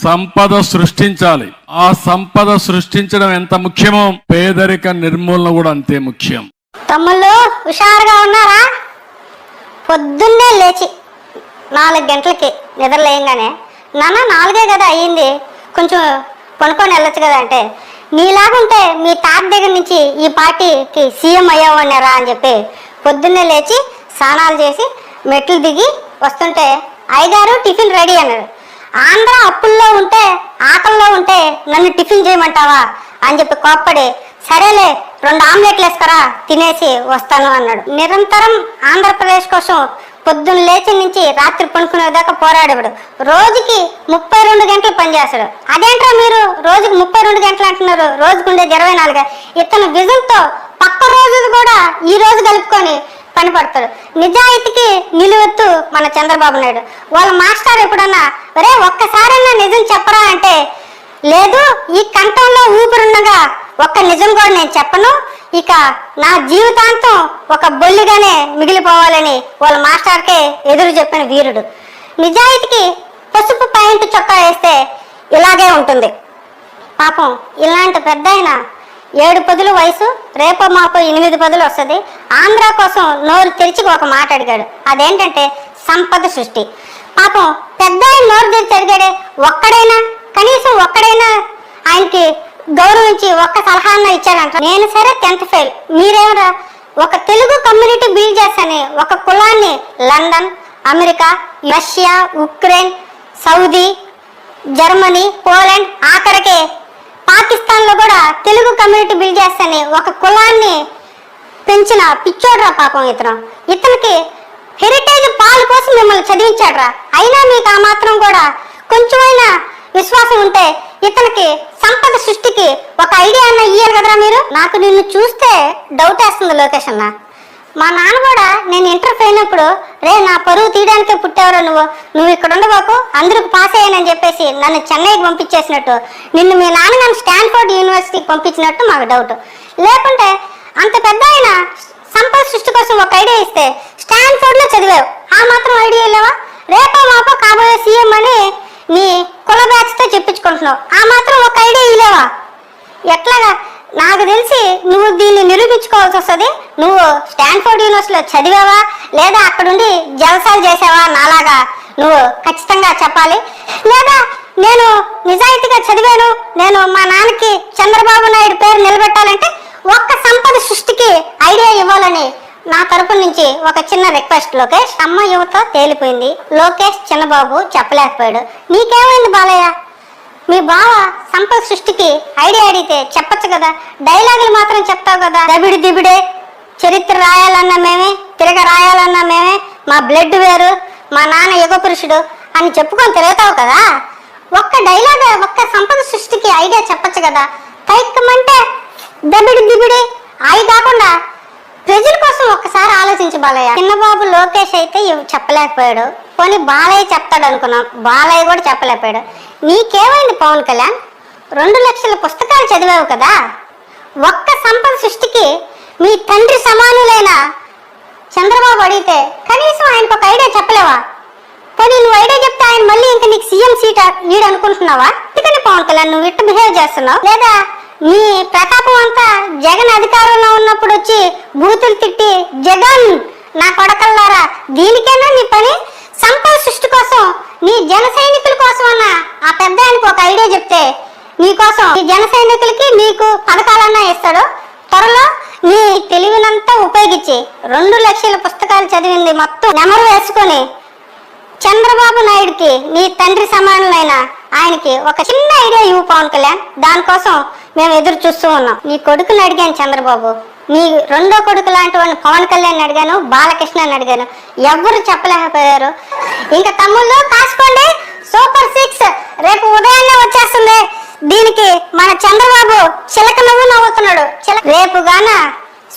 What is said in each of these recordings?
సంపద సృష్టించాలి. ఆ సంపద సృష్టించడం ఎంత ముఖ్యమో పేదరిక నిర్మూలన కూడా అంతే ముఖ్యం. తమ్ముళ్ళు హుషారుగా ఉన్నారా? పొద్దున్నే లేచి 4 గంటలకి నిద్రలేయంగానే నాన్న 4 కదా అయ్యింది, కొంచెం కొనుక్కొని వెళ్ళొచ్చు కదా అంటే, నీలాగుంటే మీ తాత దగ్గర నుంచి ఈ పార్టీకి సీఎం అయ్యేవాడినారా అని చెప్పి పొద్దున్నే లేచి స్నానాలు చేసి మెట్లు దిగి వస్తుంటే అయ్యగారు టిఫిన్ రెడీ అన్నాడు. ఆంధ్ర అప్పుల్లో ఉంటే ఆకల్లో ఉంటే నన్ను టిఫిన్ చేయమంటావా అని చెప్పి కోప్పడి, సరేలే 2 ఆమ్లెట్లు వేసుకురా తినేసి వస్తాను అన్నాడు. నిరంతరం ఆంధ్రప్రదేశ్ కోసం పొద్దున్న లేచి నుంచి రాత్రి పడుకునేదాకా పోరాడేవాడు. రోజుకి 32 గంటలు పనిచేస్తాడు. అదేంట్రా మీరు రోజుకి 32 గంటలు అంటున్నారు, రోజుకు ఉండేది 24. ఇతను విజన్తో పక్క రోజు కూడా ఈ రోజు కలుపుకొని పని పడతాడు. నిజాయితీకి నిలువెత్తు మన చంద్రబాబు నాయుడు. వాళ్ళ మాస్టర్ ఎప్పుడన్నా ఒరే ఒక్కసారైనా నిజం చెప్పరా అంటే, లేదు ఈ కంఠంలో ఊపిరుండగా ఒక్క నిజం కూడా నేను చెప్పను, ఇక నా జీవితాంతం ఒక బొల్లిగానే మిగిలిపోవాలని వాళ్ళ మాస్టర్కే ఎదురు చెప్పిన వీరుడు. నిజాయితీకి పసుపు పాయింట్ చొక్కా వేస్తే ఇలాగే ఉంటుంది. పాపం ఇలాంటి పెద్ద 7 పదుల వయసు, రేపో మాపో 8 పదులు వస్తుంది. ఆంధ్ర కోసం నోరు తెరిచి ఒక మాట అడిగాడు. అదేంటంటే సంపద సృష్టి. పాపం పెద్ద నోరు తెరిచి అడిగాడే, కనీసం ఒక్కడైనా ఆయనకి గౌరవించి ఒక్క సలహాన్న ఇచ్చాడంట. నేను సరే 10th ఫెయిల్, మీరేమరా ఒక తెలుగు కమ్యూనిటీ బిల్డ్ చేస్తానే ఒక కులాన్ని London, America, Russia, Ukraine, Saudi, Germany, Poland, ఆఖరికి పాకిస్తాన్ లో కూడా తెలుగు కమ్యూనిటీ బిల్డ్ చేస్తానే ఒక కులాన్ని పెంచిన పిచ్చోడ్రా పాపం ఇతనికి హెరిటేజ్ పాలు కోసం మిమ్మల్ని చదివించాడ్రా. అయినా మీకు ఆ మాత్రం కూడా కొంచెమైనా విశ్వాసం ఉంటే ఇతనికి సంపద సృష్టికి ఒక ఐడియా అన్న ఇయ్యారు కదరా మీరు. నాకు నిన్ను చూస్తే డౌట్ వేస్తుంది లోకేష్ అన్న. మా నాన్న కూడా నేను ఇంటర్ అయినప్పుడు, రే నా పరువు తీయడానికే పుట్టావురా నువ్వు ఇక్కడ ఉండబాకు, అందరికి పాస్ అయ్యానని చెప్పేసి నన్ను చెన్నైకి పంపించేసినట్టు, నిన్ను మీ నాన్న నన్ను స్టాన్ఫోర్డ్ యూనివర్సిటీకి పంపించినట్టు మాకు డౌట్. లేకుంటే అంత పెద్ద సంపద సృష్టి కోసం ఒక ఐడియా ఇస్తే స్టాన్ఫోర్డ్లో చదివావు, ఆ మాత్రం ఐడియా లేవా? రేపో మాపో కాబోయే సీఎం అని నీ కుల బ్యాచ్తో చెప్పించుకుంటున్నావు, ఆ మాత్రం ఒక ఐడియా ఇలేవా? ఎట్లాగా? నాకు తెలిసి నువ్వు దీన్ని నిరూపించుకోవాల్సి వస్తుంది. నువ్వు స్టాన్ఫోర్డ్ యూనివర్సిటీలో చదివావా లేదా అక్కడుండి జలసాలు చేసావా నాలాగా నువ్వు ఖచ్చితంగా చెప్పాలి. లేదా నేను నిజాయితీగా చదివాను, నేను మా నాన్నకి చంద్రబాబు నాయుడు పేరు నిలబెట్టాలంటే ఒక్క సంపద సృష్టికి ఐడియా ఇవ్వాలని నా తరపు నుంచి ఒక చిన్న రిక్వెస్ట్. లోకేష్, అమ్మ యువత తేలిపోయింది, లోకేష్ చిన్నబాబు చెప్పలేకపోయాడు. నీకేమైంది బాలయ్య? మీ బావ సంపద సృష్టికి ఐడియా అడిగితే చెప్పచ్చు కదా, డైలాగులు మాత్రం చెప్తావు కదా. దబిడి దిబిడే, చరిత్ర రాయాలన్నా మేమే, తిరగ రాయాలన్నా మేమే, మా బ్లడ్ వేరు, మా నాన్న యుగ పురుషుడు అని చెప్పుకొని తిరుగుతావు కదా. ఒక్క డైలాగ్, ఒక్క సంపద సృష్టికి ఐడియా చెప్పచ్చు కదా. తైక్కమంటే దబిడి దిబిడి అవి కాకుండా ప్రజల కోసం ఒక్కసారి ఆలోచించి బాలయ్య. చిన్నబాబు లోకేష్ అయితే చెప్పలేకపోయాడు, పోనీ బాలయ్య చెప్తాడు అనుకున్నాం, బాలయ్య కూడా చెప్పలేకపోయాడు. నీకేమైంది పవన్ కళ్యాణ్? 2 లక్షల పుస్తకాలు చదివావు కదా, ఒక్క సంపద సృష్టికి మీ తండ్రి సమానులైన చంద్రబాబు అడిగితే కనీసం ఆయనకు ఒక ఐడియా చెప్పలేవా? పోనీ నువ్వు ఐడియా చెప్తే ఆయన మళ్ళీ ఇంకా నీకు సీఎం సీట్ ఈడు అనుకుంటున్నావా? అందుకని పవన్ కళ్యాణ్ నువ్వు ఇట్టు బిహేవ్ చేస్తున్నావు. లేదా నీ ప్రతాపం అంతా జగన్ అధికారంలో ఉన్నప్పుడు వచ్చి బూతులు తిట్టి జగన్ నా కొడకల్లారా దీనికైనా నీ పని? సంపద సృష్టి కోసం నీ జన సైనికుల కోసం అన్న ఆ పెద్ద ఆయనకు ఒక ఐడియా చెప్తే నీకోసం ఈ జన సైనికులకి నీకు పథకాలన్నా ఇస్తాడు. త్వరలో నీ తెలివినంతా ఉపయోగించి 2 లక్షల పుస్తకాలు చదివింది మొత్తం నెమరు వేసుకొని చంద్రబాబు నాయుడుకి నీ తండ్రి సమానులైన ఆయనకి ఒక చిన్న ఐడియా ఇవ్వు పవన్ కళ్యాణ్. దానికోసం మేము ఎదురు చూస్తూ ఉన్నాం. నీ కొడుకుని అడిగాను చంద్రబాబు, నీ 2వ కొడుకు లాంటి వాడిని పవన్ కళ్యాణ్ అడిగాను, బాలకృష్ణని అడిగాను, ఎవ్వరు చెప్పలేకపోయారు. ఇంకా తమ్ముళ్ళు కాసుకోండి, సూపర్ 6 రేపు ఉదయాన్నే వచ్చేస్తుంది. దీనికి మన చంద్రబాబు చిలక నవ్వు నవ్వుతున్నాడు. రేపు గాన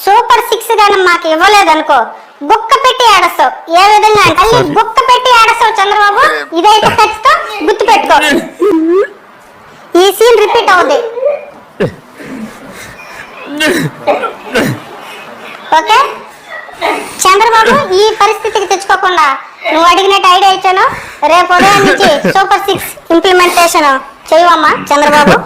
సూపర్ 6 గాని మాకు ఇవ్వలేదనుకో, బుక్క పెట్టి ఆడస్తావు. ఏ విధంగా అంటే బుక్క పెట్టి ఆడస్తావు చంద్రబాబు. ఇదైతే ఖచ్చితం, గుర్తు పెట్టుకో. ఈ సీన్ రిపీట్ అవుద్ది, ఓకే? చంద్రబాబు ఈ పరిస్థితికి తెచ్చుకోకుండా నువ్వు అడిగినట్టు ఐడియా ఇచ్చాను. రేపు ఉదయం నుంచి సూపర్ 6 ఇంప్లిమెంటేషన్ చేయవమ్మా చంద్రబాబు.